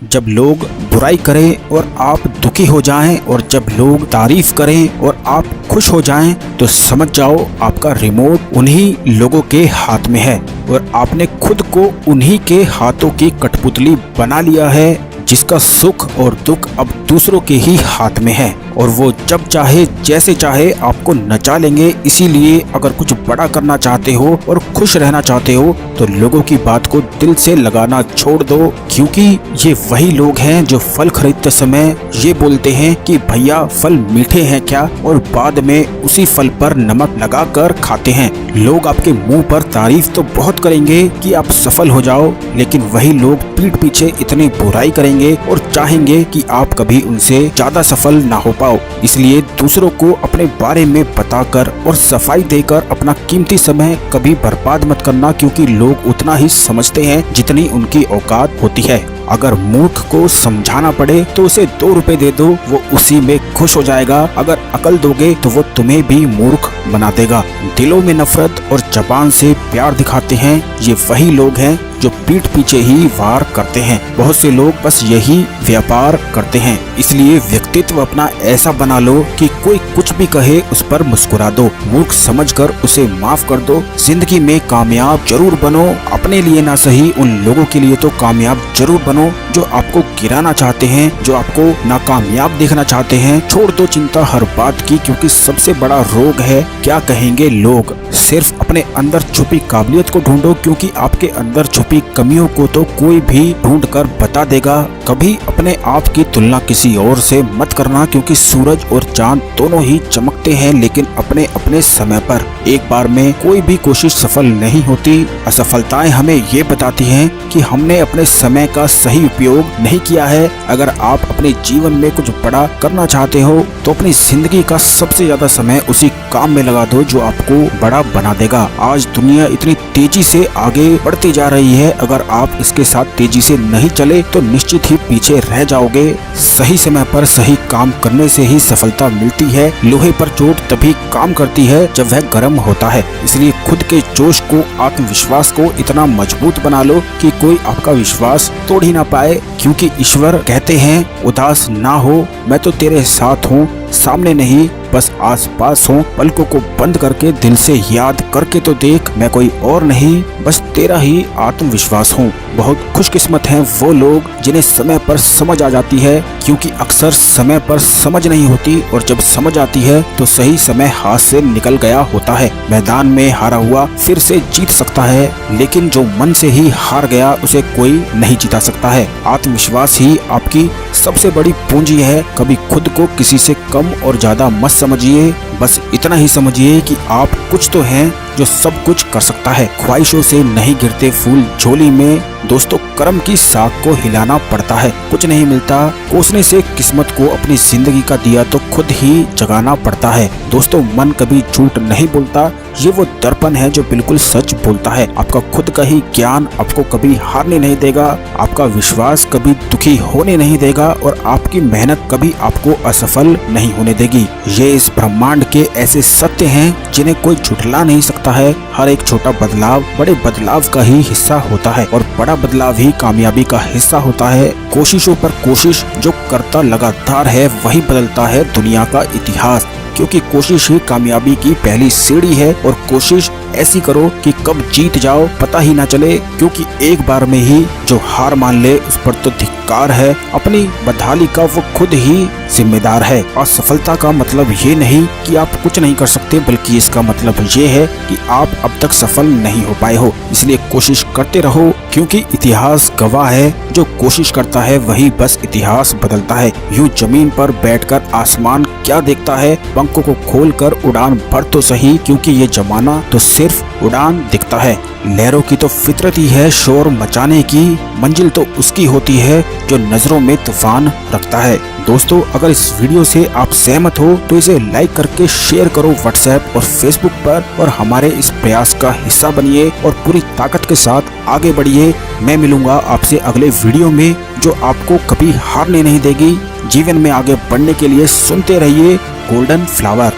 जब लोग बुराई करें और आप दुखी हो जाएं और जब लोग तारीफ करें और आप खुश हो जाएं तो समझ जाओ आपका रिमोट उन्हीं लोगों के हाथ में है और आपने खुद को उन्हीं के हाथों की कठपुतली बना लिया है, जिसका सुख और दुख अब दूसरों के ही हाथ में है और वो जब चाहे जैसे चाहे आपको नचा लेंगे। इसीलिए अगर कुछ बड़ा करना चाहते हो और खुश रहना चाहते हो तो लोगों की बात को दिल से लगाना छोड़ दो, क्योंकि ये वही लोग हैं जो फल खरीदते समय ये बोलते हैं कि भैया फल मीठे हैं क्या, और बाद में उसी फल पर नमक लगाकर खाते हैं। लोग आपके मुंह पर तारीफ तो बहुत करेंगे कि आप सफल हो जाओ, लेकिन वही लोग पीठ पीछे इतनी बुराई करेंगे और चाहेंगे कि आप कभी उनसे ज्यादा सफल ना हो पाओ। इसलिए दूसरों को अपने बारे में बताकर और सफाई देकर अपना कीमती समय कभी बर्बाद मत करना, क्योंकि लोग उतना ही समझते हैं जितनी उनकी औकात होती है। अगर मूर्ख को समझाना पड़े तो उसे 2 रुपए दे दो, वो उसी में खुश हो जाएगा। अगर अकल दोगे तो वो तुम्हें भी मूर्ख बना देगा। दिलों में नफरत और जबान से प्यार दिखाते हैं ये वही लोग हैं जो पीठ पीछे ही वार करते हैं। बहुत से लोग बस यही व्यापार करते हैं। इसलिए व्यक्तित्व अपना ऐसा बना लो कि कोई कुछ भी कहे उस पर मुस्कुरा दो, मूर्ख समझकर उसे माफ कर दो। जिंदगी में कामयाब जरूर बनो, अपने लिए ना सही उन लोगों के लिए तो कामयाब जरूर बनो जो आपको गिराना चाहते हैं, जो आपको नाकामयाब देखना चाहते हैं। छोड़ दो चिंता हर बात की, क्योंकि सबसे बड़ा रोग है क्या कहेंगे लोग। सिर्फ अपने अंदर छुपी काबिलियत को ढूंढो, क्योंकि आपके अंदर छुपी कमियों को तो कोई भी ढूंढ कर बता देगा। कभी अपने आप की तुलना किसी और से मत करना, क्योंकि सूरज और चांद दोनों ही चमकते हैं, लेकिन अपने अपने समय पर। एक बार में कोई भी कोशिश सफल नहीं होती। असफलताएं हमें ये बताती हैं कि हमने अपने समय का सही उपयोग नहीं किया है। अगर आप अपने जीवन में कुछ बड़ा करना चाहते हो तो अपनी जिंदगी का सबसे ज्यादा समय उसी काम में लगा दो जो आपको बड़ा बना देगा। आज दुनिया इतनी तेजी से आगे बढ़ती जा रही है, अगर आप इसके साथ तेजी से नहीं चले तो निश्चित ही पीछे रह जाओगे। सही समय पर सही काम करने से ही सफलता मिलती है। लोहे पर चोट तभी काम करती है जब वह गर्म होता है। इसलिए खुद के जोश को, आत्मविश्वास को इतना मजबूत बना लो कि कोई आपका विश्वास तोड़ ही ना पाए, क्योंकि ईश्वर कहते हैं उदास ना हो, मैं तो तेरे साथ हूँ, सामने नहीं बस आस पास हूँ। पलकों को बंद करके दिल से याद करके तो देख, मैं कोई और नहीं बस तेरा ही आत्मविश्वास हूँ। बहुत खुशकिस्मत हैं वो लोग जिन्हें समय पर समझ आ जाती है, क्योंकि अक्सर समय पर समझ नहीं होती और जब समझ आती है तो सही समय हाथ से निकल गया होता है। मैदान में हारा हुआ फिर से जीत सकता है, लेकिन जो मन से ही हार गया उसे कोई नहीं जीता सकता है। आत्मविश्वास ही आपकी सबसे बड़ी पूंजी है। कभी खुद को किसी से कम और ज्यादा मत समझिए, बस इतना ही समझिए कि आप कुछ तो हैं जो सब कुछ कर सकता है। ख्वाहिशों से नहीं गिरते फूल झोली में, दोस्तों कर्म की साख को हिलाना पड़ता है। कुछ नहीं मिलता कोसने से, किस्मत को अपनी जिंदगी का दिया तो खुद ही जगाना पड़ता है। दोस्तों मन कभी झूठ नहीं बोलता, ये वो दर्पण है जो बिल्कुल सच बोलता है। आपका खुद का ही ज्ञान आपको कभी हारने नहीं देगा, आपका विश्वास कभी दुखी होने नहीं देगा और आपकी मेहनत कभी आपको असफल नहीं होने देगी। ये इस ब्रह्मांड के ऐसे सत्य हैं जिन्हें कोई झुठला नहीं सकता है। हर एक छोटा बदलाव बड़े बदलाव का ही हिस्सा होता है और बड़ा बदलाव ही कामयाबी का हिस्सा होता है। कोशिशों पर कोशिश जो करता लगातार है वही बदलता है दुनिया का इतिहास, क्योंकि कोशिश ही कामयाबी की पहली सीढ़ी है। और कोशिश ऐसी करो कि कब जीत जाओ पता ही ना चले, क्योंकि एक बार में ही जो हार मान ले उस पर तो धिक्कार है। अपनी बदहाली का वो खुद ही जिम्मेदार है। और सफलता का मतलब ये नहीं कि आप कुछ नहीं कर सकते, बल्कि इसका मतलब ये है कि आप अब तक सफल नहीं हो पाए हो। इसलिए कोशिश करते रहो, क्योंकि इतिहास गवाह है जो कोशिश करता है वही बस इतिहास बदलता है। यूं जमीन पर बैठकर आसमान क्या देखता है, पंखों को खोलकर उड़ान भर तो सही, क्योंकि ये जमाना तो सिर्फ उड़ान दिखता है। लहरों की तो फितरत ही है शोर मचाने की, मंजिल तो उसकी होती है जो नजरों में तूफान रखता है। दोस्तों अगर इस वीडियो से आप सहमत हो तो इसे लाइक करके शेयर करो व्हाट्सएप और फेसबुक पर, और हमारे इस प्रयास का हिस्सा बनिए और पूरी ताकत के साथ आगे बढ़िए। मैं मिलूंगा आपसे अगले वीडियो में जो आपको कभी हारने नहीं देगी। जीवन में आगे बढ़ने के लिए सुनते रहिए गोल्डन फ्लावर।